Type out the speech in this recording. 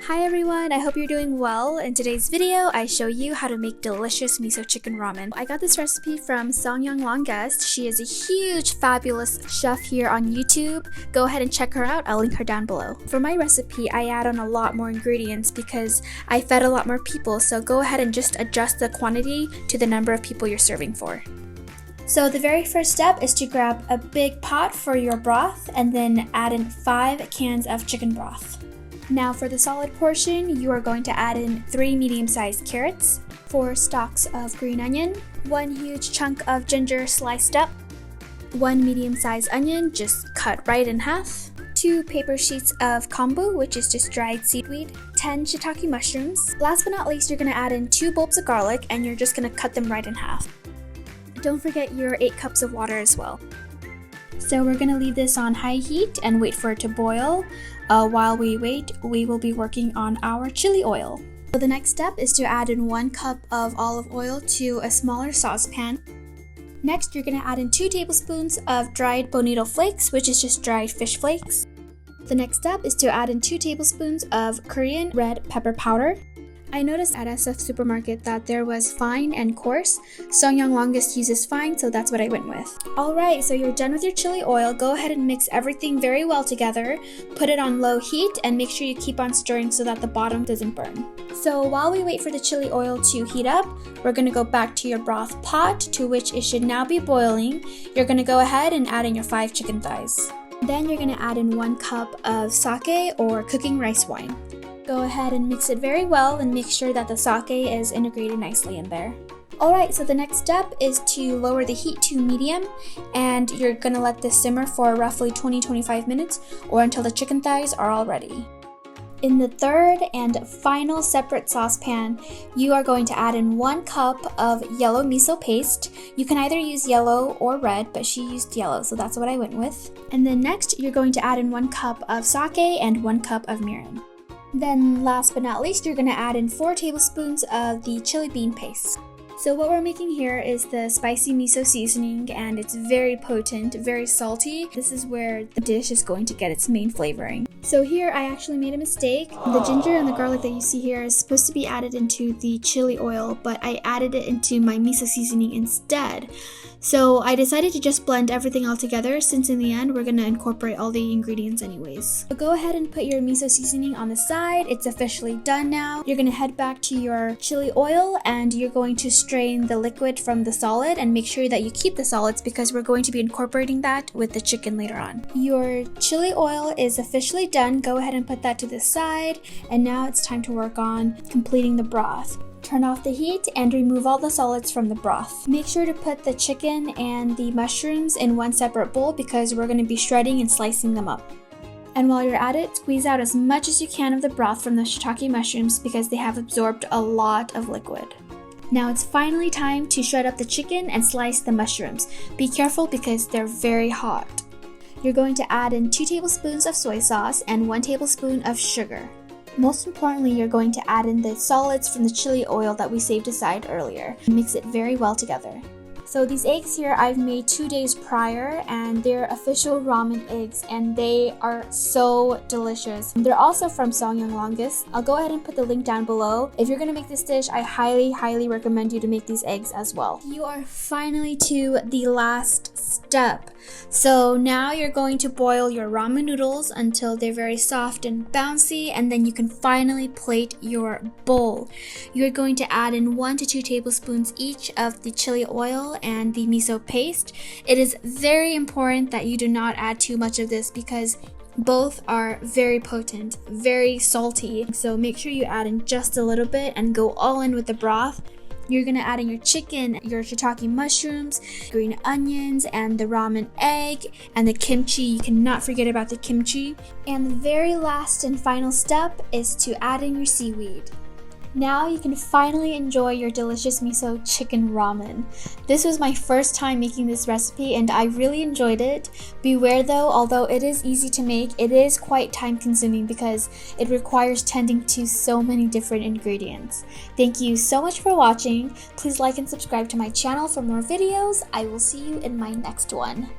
Hi everyone, I hope you're doing well. In today's video, I show you how to make delicious miso chicken ramen. I got this recipe from Seonkyoung. She is a huge, fabulous chef here on YouTube. Go ahead and check her out, I'll link her down below. For my recipe, I add on a lot more ingredients because I fed a lot more people, so go ahead and just adjust the quantity to the number of people you're serving for. So the very first step is to grab a big pot for your broth and then add in 5 cans of chicken broth. Now for the solid portion, you are going to add in 3 medium-sized carrots, 4 stalks of green onion, 1 huge chunk of ginger sliced up, 1 medium-sized onion just cut right in half, 2 paper sheets of kombu, which is just dried seaweed, 10 shiitake mushrooms. Last but not least, you're going to add in 2 bulbs of garlic and you're just going to cut them right in half. Don't forget your 8 cups of water as well. So we're going to leave this on high heat and wait for it to boil. While we wait, we will be working on our chili oil. So the next step is to add in 1 cup of olive oil to a smaller saucepan. Next, you're going to add in 2 tablespoons of dried bonito flakes, which is just dried fish flakes. The next step is to add in 2 tablespoons of Korean red pepper powder. I noticed at SF Supermarket that there was fine and coarse. Seonkyoung uses fine, so that's what I went with. Alright, so you're done with your chili oil. Go ahead and mix everything very well together. Put it on low heat and make sure you keep on stirring so that the bottom doesn't burn. So while we wait for the chili oil to heat up, we're going to go back to your broth pot, to which it should now be boiling. You're going to go ahead and add in your 5 chicken thighs. Then you're going to add in 1 cup of sake or cooking rice wine. Go ahead and mix it very well and make sure that the sake is integrated nicely in there. Alright, so the next step is to lower the heat to medium and you're going to let this simmer for roughly 20-25 minutes or until the chicken thighs are all ready. In the third and final separate saucepan, you are going to add in 1 cup of yellow miso paste. You can either use yellow or red, but she used yellow, so that's what I went with. And then next, you're going to add in 1 cup of sake and 1 cup of mirin. Then last but not least, you're going to add in 4 tablespoons of the chili bean paste. So what we're making here is the spicy miso seasoning and it's very potent, very salty. This is where the dish is going to get its main flavoring. So here I actually made a mistake. The ginger and the garlic that you see here is supposed to be added into the chili oil, but I added it into my miso seasoning instead. So I decided to just blend everything all together since in the end we're going to incorporate all the ingredients anyways. So go ahead and put your miso seasoning on the side. It's officially done now. You're going to head back to your chili oil and you're going to strain the liquid from the solid and make sure that you keep the solids because we're going to be incorporating that with the chicken later on. Your chili oil is officially done. Go ahead and put that to the side and now it's time to work on completing the broth. Turn off the heat and remove all the solids from the broth. Make sure to put the chicken and the mushrooms in one separate bowl because we're going to be shredding and slicing them up. And while you're at it, squeeze out as much as you can of the broth from the shiitake mushrooms because they have absorbed a lot of liquid. Now it's finally time to shred up the chicken and slice the mushrooms. Be careful because they're very hot. You're going to add in 2 tablespoons of soy sauce and 1 tablespoon of sugar. Most importantly, you're going to add in the solids from the chili oil that we saved aside earlier. Mix it very well together. So these eggs here I've made 2 days prior and they're official ramen eggs and they are so delicious. They're also from Seonkyoung. I'll go ahead and put the link down below. If you're going to make this dish, I highly recommend you to make these eggs as well. You are finally to the last step. So now you're going to boil your ramen noodles until they're very soft and bouncy and then you can finally plate your bowl. You're going to add in 1 to 2 tablespoons each of the chili oil and the miso paste. It is very important that you do not add too much of this because both are very potent, very salty. So make sure you add in just a little bit and go all in with the broth. You're going to add in your chicken, your shiitake mushrooms, green onions, and the ramen egg, and the kimchi. You cannot forget about the kimchi. And the very last and final step is to add in your seaweed. Now you can finally enjoy your delicious miso chicken ramen. This was my first time making this recipe and I really enjoyed it. Beware though, although it is easy to make, it is quite time consuming because it requires tending to so many different ingredients. Thank you so much for watching. Please like and subscribe to my channel for more videos. I will see you in my next one.